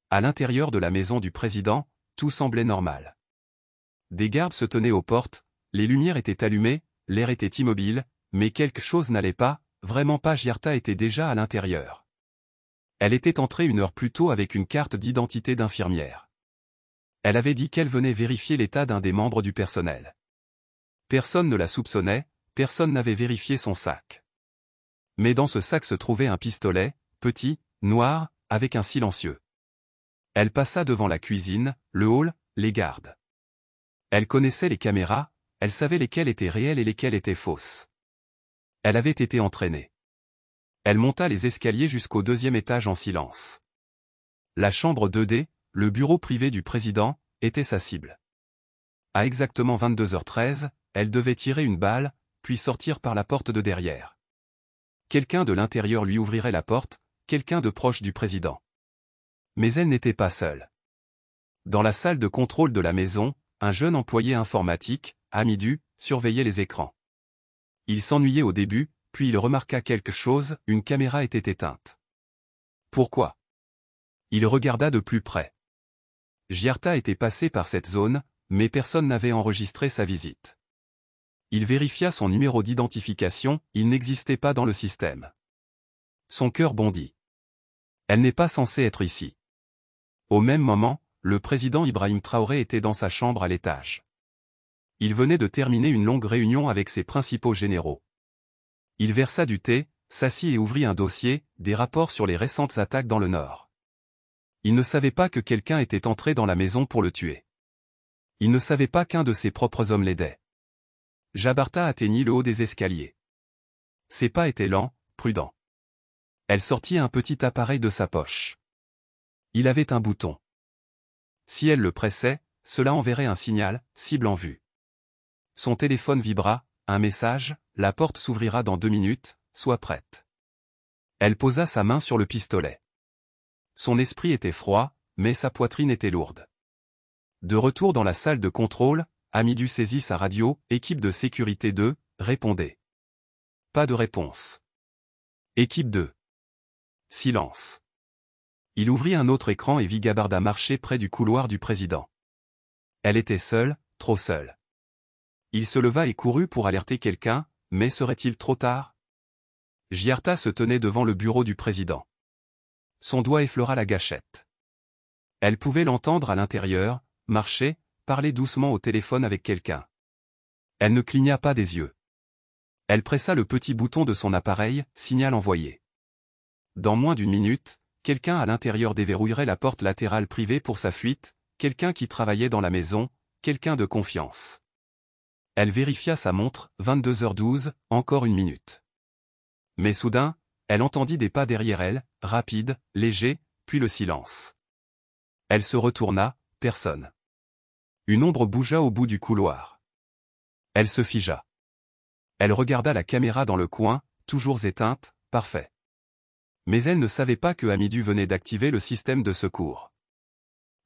À l'intérieur de la maison du président, tout semblait normal. Des gardes se tenaient aux portes, les lumières étaient allumées, l'air était immobile, mais quelque chose n'allait pas, vraiment pas. Giarta était déjà à l'intérieur. Elle était entrée 1 heure plus tôt avec une carte d'identité d'infirmière. Elle avait dit qu'elle venait vérifier l'état d'un des membres du personnel. Personne ne la soupçonnait, personne n'avait vérifié son sac. Mais dans ce sac se trouvait un pistolet, petit, noir, avec un silencieux. Elle passa devant la cuisine, le hall, les gardes. Elle connaissait les caméras, elle savait lesquelles étaient réelles et lesquelles étaient fausses. Elle avait été entraînée. Elle monta les escaliers jusqu'au 2e étage en silence. La chambre 2D, le bureau privé du président, était sa cible. À exactement 22h13, elle devait tirer une balle, puis sortir par la porte de derrière. Quelqu'un de l'intérieur lui ouvrirait la porte, quelqu'un de proche du président. Mais elle n'était pas seule. Dans la salle de contrôle de la maison, un jeune employé informatique, Hamidou, surveillait les écrans. Il s'ennuyait au début, puis il remarqua quelque chose, une caméra était éteinte. Pourquoi? Il regarda de plus près. Giarta était passé par cette zone, mais personne n'avait enregistré sa visite. Il vérifia son numéro d'identification, il n'existait pas dans le système. Son cœur bondit. Elle n'est pas censée être ici. Au même moment, le président Ibrahim Traoré était dans sa chambre à l'étage. Il venait de terminer une longue réunion avec ses principaux généraux. Il versa du thé, s'assit et ouvrit un dossier, des rapports sur les récentes attaques dans le Nord. Il ne savait pas que quelqu'un était entré dans la maison pour le tuer. Il ne savait pas qu'un de ses propres hommes l'aidait. Jabarta atteignit le haut des escaliers. Ses pas étaient lents, prudents. Elle sortit un petit appareil de sa poche. Il avait un bouton. Si elle le pressait, cela enverrait un signal, cible en vue. Son téléphone vibra, un message, la porte s'ouvrira dans 2 minutes, sois prête. Elle posa sa main sur le pistolet. Son esprit était froid, mais sa poitrine était lourde. De retour dans la salle de contrôle, Hamidou saisit sa radio, équipe de sécurité 2, répondez. Pas de réponse. Équipe 2. Silence. Il ouvrit un autre écran et vit Gabarda marcher près du couloir du président. Elle était seule, trop seule. Il se leva et courut pour alerter quelqu'un, mais serait-il trop tard? Giarta se tenait devant le bureau du président. Son doigt effleura la gâchette. Elle pouvait l'entendre à l'intérieur, marcher, parler doucement au téléphone avec quelqu'un. Elle ne cligna pas des yeux. Elle pressa le petit bouton de son appareil, signal envoyé. Dans moins d'1 minute, quelqu'un à l'intérieur déverrouillerait la porte latérale privée pour sa fuite, quelqu'un qui travaillait dans la maison, quelqu'un de confiance. Elle vérifia sa montre, 22h12, encore 1 minute. Mais soudain, elle entendit des pas derrière elle, rapides, légers, puis le silence. Elle se retourna, personne. Une ombre bougea au bout du couloir. Elle se figea. Elle regarda la caméra dans le coin, toujours éteinte, parfait. Mais elle ne savait pas que Hamidou venait d'activer le système de secours.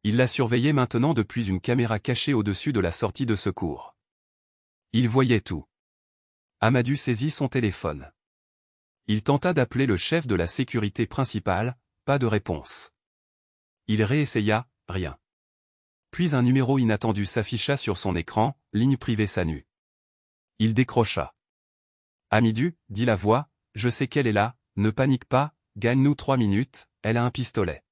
Il la surveillait maintenant depuis une caméra cachée au-dessus de la sortie de secours. Il voyait tout. Hamidou saisit son téléphone. Il tenta d'appeler le chef de la sécurité principale, pas de réponse. Il réessaya, rien. Puis un numéro inattendu s'afficha sur son écran, ligne privée SANU. Il décrocha. Hamidou, dit la voix, je sais qu'elle est là, ne panique pas, gagne-nous 3 minutes, elle a un pistolet.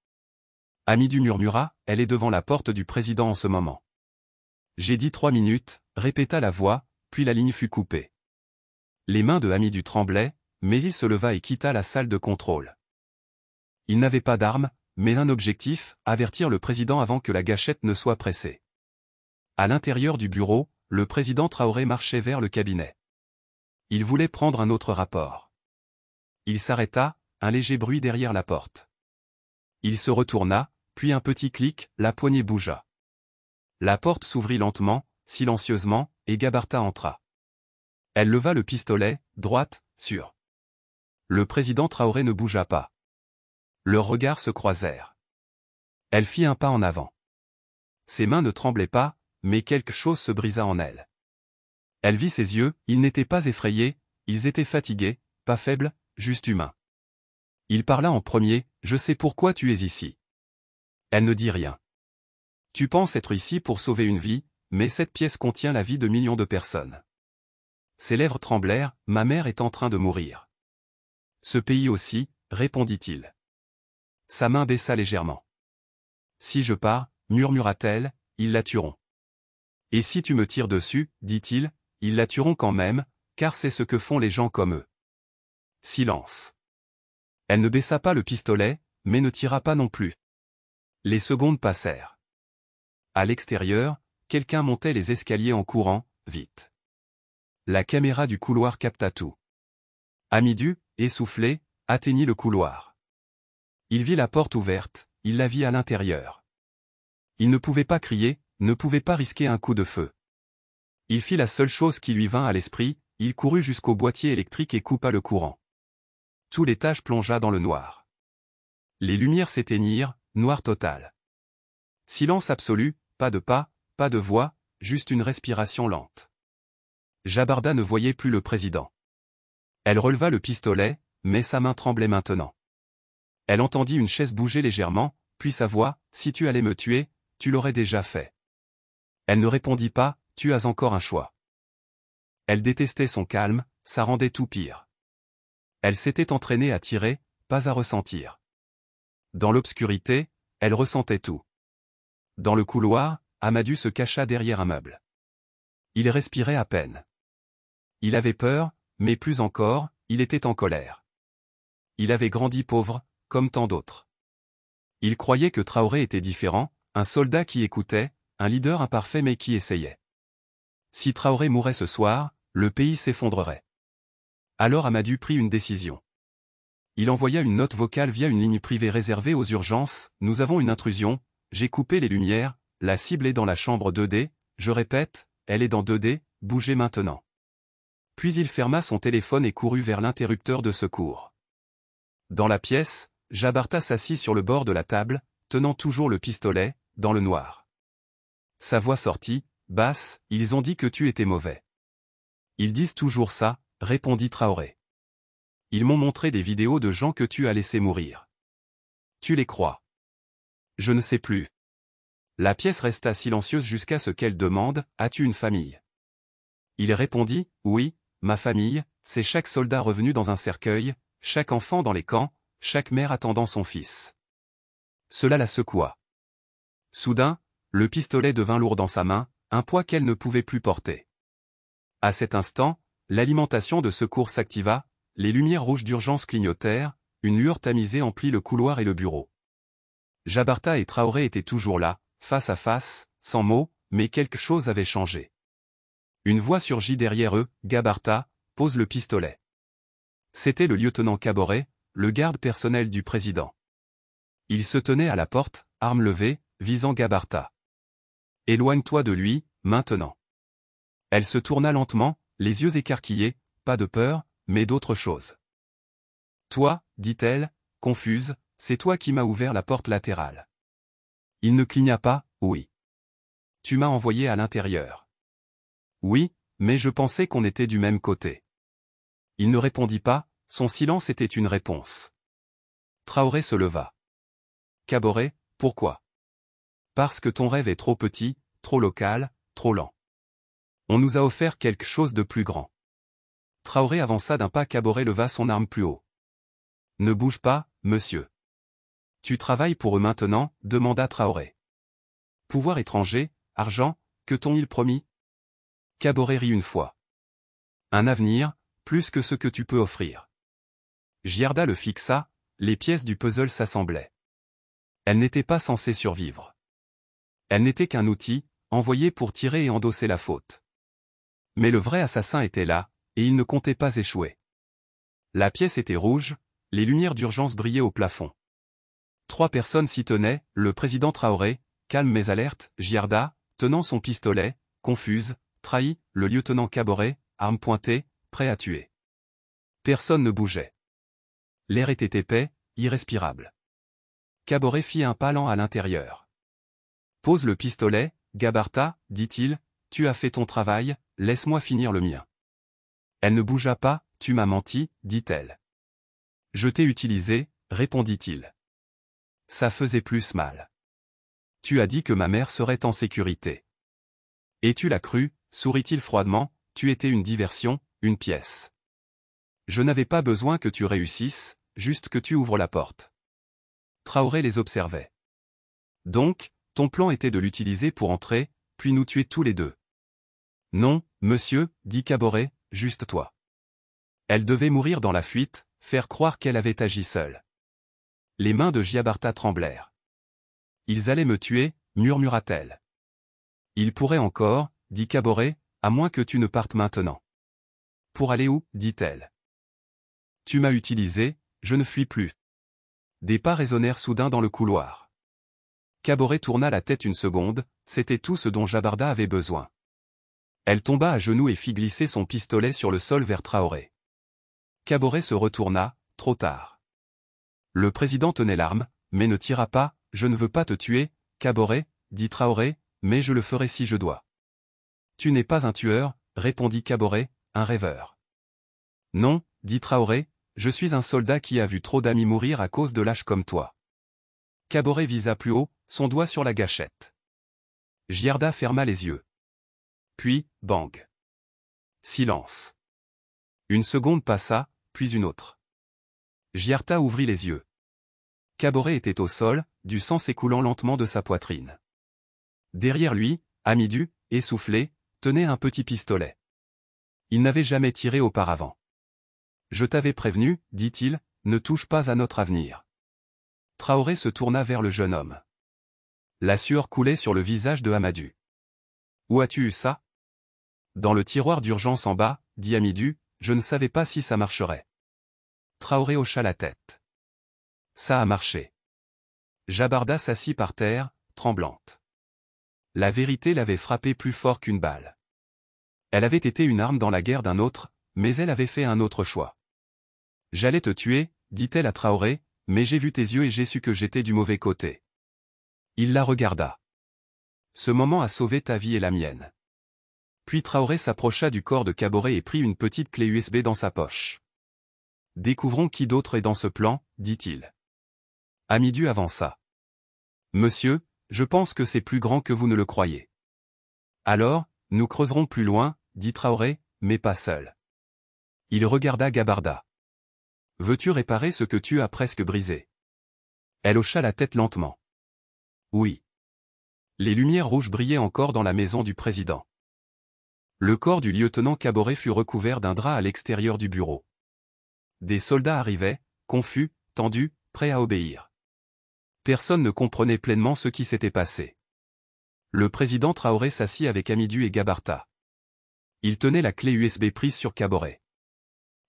Hamidou murmura, elle est devant la porte du président en ce moment. J'ai dit 3 minutes, répéta la voix, puis la ligne fut coupée. Les mains de Hamidou tremblaient, mais il se leva et quitta la salle de contrôle. Il n'avait pas d'arme, mais un objectif, avertir le président avant que la gâchette ne soit pressée. À l'intérieur du bureau, le président Traoré marchait vers le cabinet. Il voulait prendre un autre rapport. Il s'arrêta, un léger bruit derrière la porte. Il se retourna, puis un petit clic, la poignée bougea. La porte s'ouvrit lentement, silencieusement, et Gabarta entra. Elle leva le pistolet, droite, sûre. Le président Traoré ne bougea pas. Leurs regards se croisèrent. Elle fit un pas en avant. Ses mains ne tremblaient pas, mais quelque chose se brisa en elle. Elle vit ses yeux, ils n'étaient pas effrayés, ils étaient fatigués, pas faibles, juste humains. Il parla en premier, je sais pourquoi tu es ici. Elle ne dit rien. Tu penses être ici pour sauver une vie, mais cette pièce contient la vie de millions de personnes. Ses lèvres tremblèrent, ma mère est en train de mourir. Ce pays aussi, répondit-il. Sa main baissa légèrement. Si je pars, murmura-t-elle, ils la tueront. Et si tu me tires dessus, dit-il, ils la tueront quand même, car c'est ce que font les gens comme eux. Silence. Elle ne baissa pas le pistolet, mais ne tira pas non plus. Les secondes passèrent. À l'extérieur, quelqu'un montait les escaliers en courant, vite. La caméra du couloir capta tout. Amidu, essoufflé, atteignit le couloir. Il vit la porte ouverte, il la vit à l'intérieur. Il ne pouvait pas crier, ne pouvait pas risquer un coup de feu. Il fit la seule chose qui lui vint à l'esprit, il courut jusqu'au boîtier électrique et coupa le courant. Tout l'étage plongea dans le noir. Les lumières s'éteignirent, noir total. Silence absolu, pas de pas, pas de voix, juste une respiration lente. Jabarda ne voyait plus le président. Elle releva le pistolet, mais sa main tremblait maintenant. Elle entendit une chaise bouger légèrement, puis sa voix, « Si tu allais me tuer, tu l'aurais déjà fait. » Elle ne répondit pas, « Tu as encore un choix. » Elle détestait son calme, ça rendait tout pire. Elle s'était entraînée à tirer, pas à ressentir. Dans l'obscurité, elle ressentait tout. Dans le couloir, Amadou se cacha derrière un meuble. Il respirait à peine. Il avait peur, mais plus encore, il était en colère. Il avait grandi pauvre, comme tant d'autres. Il croyait que Traoré était différent, un soldat qui écoutait, un leader imparfait mais qui essayait. Si Traoré mourait ce soir, le pays s'effondrerait. Alors Amadou prit une décision. Il envoya une note vocale via une ligne privée réservée aux urgences, « Nous avons une intrusion, j'ai coupé les lumières, la cible est dans la chambre 2D, je répète, elle est dans 2D, bougez maintenant. » Puis il ferma son téléphone et courut vers l'interrupteur de secours. Dans la pièce, Jabarta s'assit sur le bord de la table, tenant toujours le pistolet, dans le noir. Sa voix sortit, basse, « Ils ont dit que tu étais mauvais. » « Ils disent toujours ça, » répondit Traoré. « Ils m'ont montré des vidéos de gens que tu as laissés mourir. Tu les crois? » « Je ne sais plus. » La pièce resta silencieuse jusqu'à ce qu'elle demande, « As-tu une famille ?» Il répondit, « Oui, ma famille, c'est chaque soldat revenu dans un cercueil, chaque enfant dans les camps, chaque mère attendant son fils. » Cela la secoua. Soudain, le pistolet devint lourd dans sa main, un poids qu'elle ne pouvait plus porter. À cet instant, l'alimentation de secours s'activa, les lumières rouges d'urgence clignotèrent, une lueur tamisée emplit le couloir et le bureau. Jabarta et Traoré étaient toujours là, face à face, sans mots, mais quelque chose avait changé. Une voix surgit derrière eux, « Jabarta, pose le pistolet. » C'était le lieutenant Kaboré, le garde personnel du président. Il se tenait à la porte, arme levée, visant Jabarta. « Éloigne-toi de lui, maintenant. » Elle se tourna lentement, les yeux écarquillés, pas de peur, mais d'autre chose. « Toi, dit-elle, confuse, c'est toi qui m'as ouvert la porte latérale. » Il ne cligna pas, « Oui. » Tu m'as envoyé à l'intérieur. « Oui, mais je pensais qu'on était du même côté. » Il ne répondit pas, son silence était une réponse. Traoré se leva. « Kaboré, pourquoi? » Parce que ton rêve est trop petit, trop local, trop lent. On nous a offert quelque chose de plus grand. Traoré avança d'un pas, Kaboré leva son arme plus haut. « Ne bouge pas, monsieur. »« Tu travailles pour eux maintenant ?» demanda Traoré. « Pouvoir étranger, argent, que t'ont-ils promis ?» Kaboré rit une fois. « Un avenir, plus que ce que tu peux offrir. » Giarda le fixa, les pièces du puzzle s'assemblaient. Elle n'était pas censée survivre. Elle n'était qu'un outil, envoyé pour tirer et endosser la faute. Mais le vrai assassin était là, et il ne comptait pas échouer. La pièce était rouge, les lumières d'urgence brillaient au plafond. 3 personnes s'y tenaient, le président Traoré, calme mais alerte, Giarda, tenant son pistolet, confuse, trahi, le lieutenant Kaboré, arme pointée, prêt à tuer. Personne ne bougeait. L'air était épais, irrespirable. Kaboré fit un pas lent à l'intérieur. « Pose le pistolet, Jabarta, dit-il, tu as fait ton travail, laisse-moi finir le mien. » Elle ne bougea pas, « Tu m'as menti, dit-elle. »« Je t'ai utilisé, répondit-il. » Ça faisait plus mal. Tu as dit que ma mère serait en sécurité. Et tu l'as cru, sourit-il froidement, tu étais une diversion, une pièce. Je n'avais pas besoin que tu réussisses, juste que tu ouvres la porte. Traoré les observait. Donc, ton plan était de l'utiliser pour entrer, puis nous tuer tous les deux. Non, monsieur, dit Caboret, juste toi. Elle devait mourir dans la fuite, faire croire qu'elle avait agi seule. Les mains de Giabarta tremblèrent. Ils allaient me tuer, murmura-t-elle. Ils pourraient encore, dit Caboret, à moins que tu ne partes maintenant. Pour aller où, dit-elle. Tu m'as utilisé, je ne fuis plus. Des pas résonnèrent soudain dans le couloir. Caboret tourna la tête une seconde, c'était tout ce dont Jabarda avait besoin. Elle tomba à genoux et fit glisser son pistolet sur le sol vers Traoré. Caboret se retourna, trop tard. Le président tenait l'arme, mais ne tira pas, je ne veux pas te tuer, Caboret, dit Traoré, mais je le ferai si je dois. Tu n'es pas un tueur, répondit Caboret, un rêveur. Non, dit Traoré, je suis un soldat qui a vu trop d'amis mourir à cause de lâches comme toi. Caboret visa plus haut, son doigt sur la gâchette. Giarda ferma les yeux. Puis, bang. Silence. Une seconde passa, puis une autre. Giarda ouvrit les yeux. Caboret était au sol, du sang s'écoulant lentement de sa poitrine. Derrière lui, Amidou, essoufflé, tenait un petit pistolet. Il n'avait jamais tiré auparavant. Je t'avais prévenu, dit-il, ne touche pas à notre avenir. Traoré se tourna vers le jeune homme. La sueur coulait sur le visage de Amadou. Où as-tu eu ça? Dans le tiroir d'urgence en bas, dit Amidou, je ne savais pas si ça marcherait. Traoré hocha la tête. Ça a marché. Jabarda s'assit par terre, tremblante. La vérité l'avait frappée plus fort qu'une balle. Elle avait été une arme dans la guerre d'un autre, mais elle avait fait un autre choix. J'allais te tuer, dit-elle à Traoré, mais j'ai vu tes yeux et j'ai su que j'étais du mauvais côté. Il la regarda. Ce moment a sauvé ta vie et la mienne. Puis Traoré s'approcha du corps de Caboret et prit une petite clé USB dans sa poche. Découvrons qui d'autre est dans ce plan, dit-il. Amidou avança. Monsieur, je pense que c'est plus grand que vous ne le croyez. Alors, nous creuserons plus loin, dit Traoré, mais pas seul. Il regarda Gabarda. Veux-tu réparer ce que tu as presque brisé? Elle hocha la tête lentement. Oui. Les lumières rouges brillaient encore dans la maison du président. Le corps du lieutenant Caboret fut recouvert d'un drap à l'extérieur du bureau. Des soldats arrivaient, confus, tendus, prêts à obéir. Personne ne comprenait pleinement ce qui s'était passé. Le président Traoré s'assit avec Amidou et Gabarta. Il tenait la clé USB prise sur Caboret.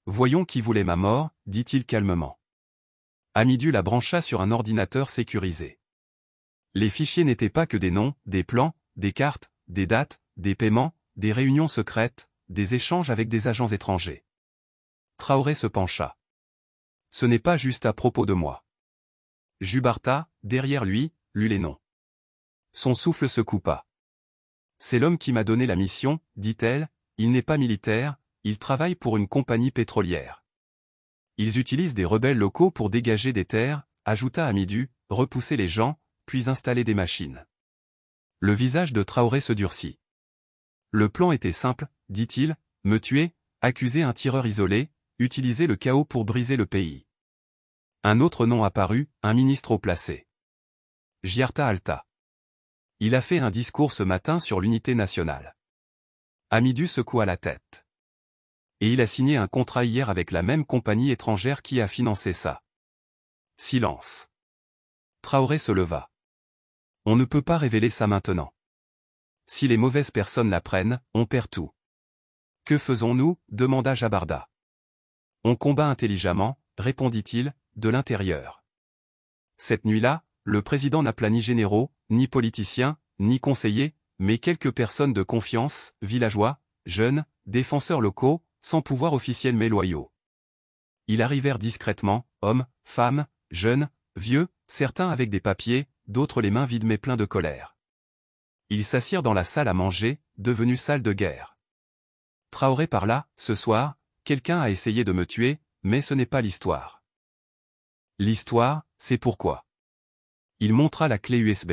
Voyons qui voulait ma mort, dit-il calmement. Amidou la brancha sur un ordinateur sécurisé. Les fichiers n'étaient pas que des noms, des plans, des cartes, des dates, des paiements, des réunions secrètes, des échanges avec des agents étrangers. Traoré se pencha. Ce n'est pas juste à propos de moi. Jubarta, derrière lui, lut les noms. Son souffle se coupa. C'est l'homme qui m'a donné la mission, dit-elle, il n'est pas militaire, il travaille pour une compagnie pétrolière. Ils utilisent des rebelles locaux pour dégager des terres, ajouta Amidou, repousser les gens, puis installer des machines. Le visage de Traoré se durcit. Le plan était simple, dit-il, me tuer, accuser un tireur isolé, utiliser le chaos pour briser le pays. Un autre nom apparut, un ministre haut placé. Giarda Alta. Il a fait un discours ce matin sur l'unité nationale. Amidou secoua la tête. Et il a signé un contrat hier avec la même compagnie étrangère qui a financé ça. Silence. Traoré se leva. On ne peut pas révéler ça maintenant. Si les mauvaises personnes l'apprennent, on perd tout. Que faisons-nous? Demanda Jabarda. On combat intelligemment, répondit-il, de l'intérieur. Cette nuit-là, le président n'a pas ni généraux, ni politiciens, ni conseillers, mais quelques personnes de confiance, villageois, jeunes, défenseurs locaux, sans pouvoir officiel mais loyaux. Ils arrivèrent discrètement, hommes, femmes, jeunes, vieux, certains avec des papiers, d'autres les mains vides mais pleins de colère. Ils s'assirent dans la salle à manger, devenue salle de guerre. Traoré parla, ce soir, quelqu'un a essayé de me tuer, mais ce n'est pas l'histoire. L'histoire, c'est pourquoi. Il montra la clé USB.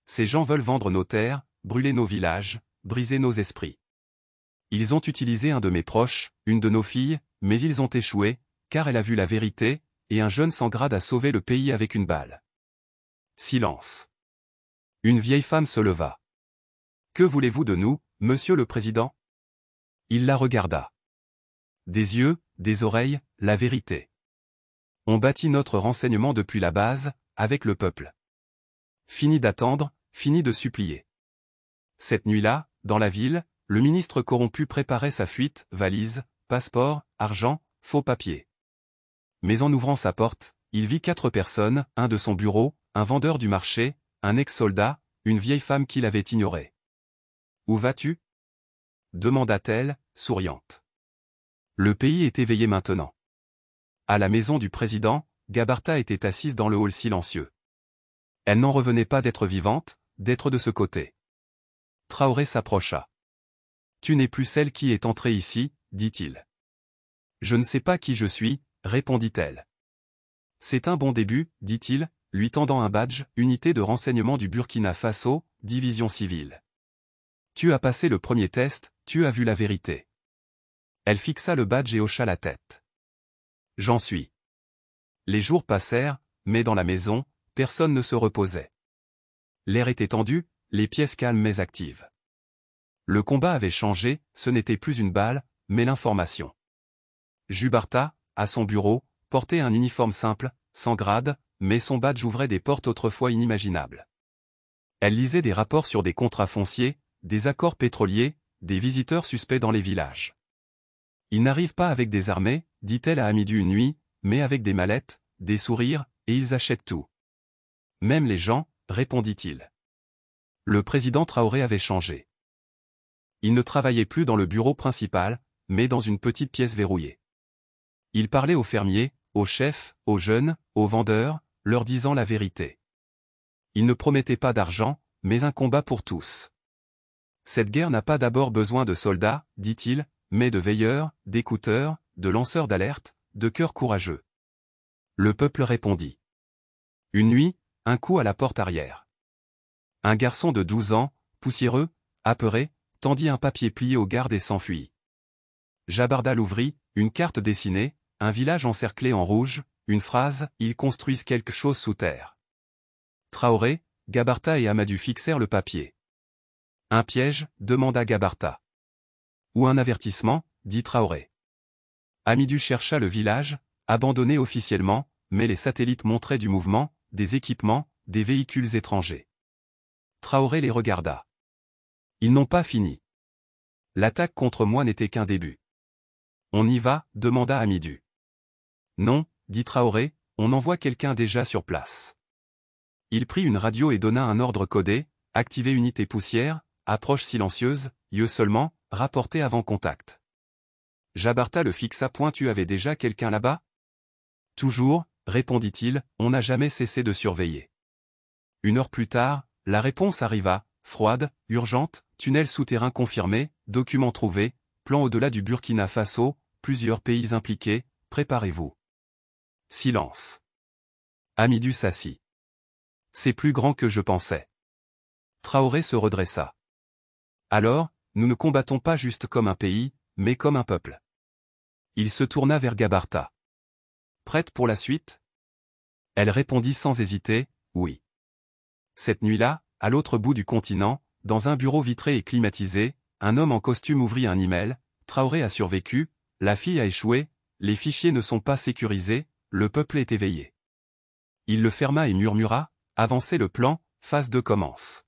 Ces gens veulent vendre nos terres, brûler nos villages, briser nos esprits. Ils ont utilisé un de mes proches, une de nos filles, mais ils ont échoué, car elle a vu la vérité, et un jeune sans grade a sauvé le pays avec une balle. Silence. Une vieille femme se leva. Que voulez-vous de nous, monsieur le président? Il la regarda. Des yeux, des oreilles, la vérité. On bâtit notre renseignement depuis la base, avec le peuple. Fini d'attendre, fini de supplier. Cette nuit-là, dans la ville, le ministre corrompu préparait sa fuite, valise, passeport, argent, faux papiers. Mais en ouvrant sa porte, il vit 4 personnes, un de son bureau, un vendeur du marché, un ex-soldat, une vieille femme qu'il avait ignorée. « Où vas-tu » demanda-t-elle, souriante. Le pays est éveillé maintenant. À la maison du président, Gabarta était assise dans le hall silencieux. Elle n'en revenait pas d'être vivante, d'être de ce côté. Traoré s'approcha. « Tu n'es plus celle qui est entrée ici, dit-il. »« Je ne sais pas qui je suis, répondit-elle. »« C'est un bon début, dit-il, lui tendant un badge, unité de renseignement du Burkina Faso, division civile. Tu as passé le premier test, tu as vu la vérité. Elle fixa le badge et hocha la tête. J'en suis. Les jours passèrent, mais dans la maison, personne ne se reposait. L'air était tendu, les pièces calmes mais actives. Le combat avait changé, ce n'était plus une balle, mais l'information. Jubarta, à son bureau, portait un uniforme simple, sans grade, mais son badge ouvrait des portes autrefois inimaginables. Elle lisait des rapports sur des contrats fonciers, des accords pétroliers, des visiteurs suspects dans les villages. Ils n'arrivent pas avec des armées, dit-elle à Amidou une nuit, mais avec des mallettes, des sourires, et ils achètent tout. Même les gens, répondit-il. Le président Traoré avait changé. Il ne travaillait plus dans le bureau principal, mais dans une petite pièce verrouillée. Il parlait aux fermiers, aux chefs, aux jeunes, aux vendeurs, leur disant la vérité. Il ne promettait pas d'argent, mais un combat pour tous. Cette guerre n'a pas d'abord besoin de soldats, dit-il, mais de veilleurs, d'écouteurs, de lanceurs d'alerte, de cœurs courageux. Le peuple répondit. Une nuit, un coup à la porte arrière. Un garçon de 12 ans, poussiéreux, apeuré, tendit un papier plié aux gardes et s'enfuit. Jabarda l'ouvrit, une carte dessinée, un village encerclé en rouge, une phrase, ils construisent quelque chose sous terre. Traoré, Gabarta et Amadou fixèrent le papier. Un piège, demanda Gabarta. Ou un avertissement, dit Traoré. Amidou chercha le village, abandonné officiellement, mais les satellites montraient du mouvement, des équipements, des véhicules étrangers. Traoré les regarda. Ils n'ont pas fini. L'attaque contre moi n'était qu'un début. On y va, demanda Amidou. Non, dit Traoré, on envoie quelqu'un déjà sur place. Il prit une radio et donna un ordre codé, activer unité poussière, approche silencieuse, yeux seulement, rapporté avant contact. Jabarta le fixa. Tu avais déjà quelqu'un là-bas? Toujours, répondit-il, on n'a jamais cessé de surveiller. 1 heure plus tard, la réponse arriva, froide, urgente, tunnel souterrain confirmé, document trouvé, plan au-delà du Burkina Faso, plusieurs pays impliqués, préparez-vous. Silence. Amidou s'assit. C'est plus grand que je pensais. Traoré se redressa. Alors, nous ne combattons pas juste comme un pays, mais comme un peuple. Il se tourna vers Gabarta. Prête pour la suite? Elle répondit sans hésiter, oui. Cette nuit-là, à l'autre bout du continent, dans un bureau vitré et climatisé, un homme en costume ouvrit un email, Traoré a survécu, la fille a échoué, les fichiers ne sont pas sécurisés, le peuple est éveillé. Il le ferma et murmura, avancez le plan, phase 2 commence.